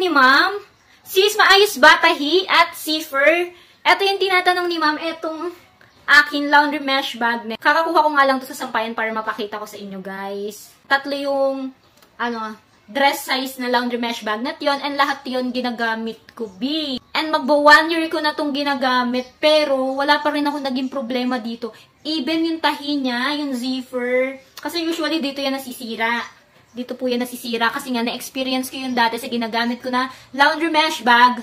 ni ma'am. Sis, maayos ba tahi at zipper? Ito yung tinatanong ni ma'am, etong aking laundry mesh bag. Kakakuha ko nga lang to sa sampayan para mapakita ko sa inyo, guys. Tatlo yung, dress size na laundry mesh bag na yun, and lahat yun ginagamit ko, B. And magbo 1 year ko na tong ginagamit, pero wala pa rin ako naging problema dito. Even yung tahi niya, yung zipper, kasi usually dito yan nasisira. Dito po yan nasisira kasi nga na-experience ko yun dati sa ginagamit ko na laundry mesh bag.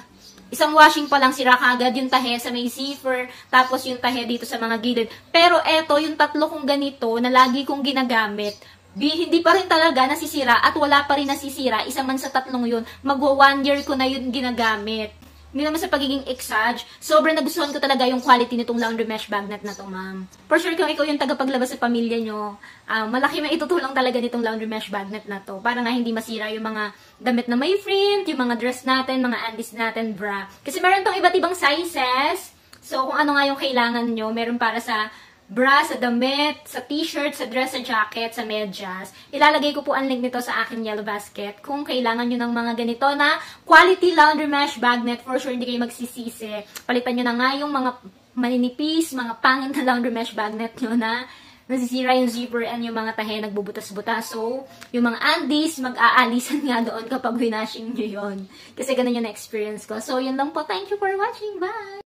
Isang washing pa lang sira kaagad yung tahe sa may zipper, tapos yung tahe dito sa mga gilid. Pero eto, yung tatlo kong ganito na lagi kong ginagamit, hindi pa rin talaga nasisira at wala pa rin nasisira. Isa man sa tatlong yun, magwa 1 year ko na yun ginagamit. Hindi naman sa pagiging exage, sobrang nagustuhan ko talaga yung quality nitong laundry mesh bag net na to, ma'am. For sure, kung ikaw yung tagapaglabas sa pamilya nyo, malaki maitutulong talaga nitong laundry mesh bag net na to. Para nga hindi masira yung mga damit na may print, yung mga dress natin, mga undies natin, bra. Kasi meron tong iba't ibang sizes. So, kung ano nga yung kailangan nyo, meron para sa bra, sa damit, sa t-shirt, sa dress, sa jacket, sa medyas. Ilalagay ko po ang link nito sa aking yellow basket. Kung kailangan nyo ng mga ganito na quality laundry mesh bag net, for sure hindi kayo magsisisi. Palitan nyo na nga yung mga maninipis, mga pangit na laundry mesh bag net nyo na nasisira yung zipper and yung mga tahe nagbubutas-butas. So, yung mga undies, mag-aalisan nga doon kapag winashing nyo yun. Kasi ganun yung na-experience ko. So, yun lang po. Thank you for watching. Bye!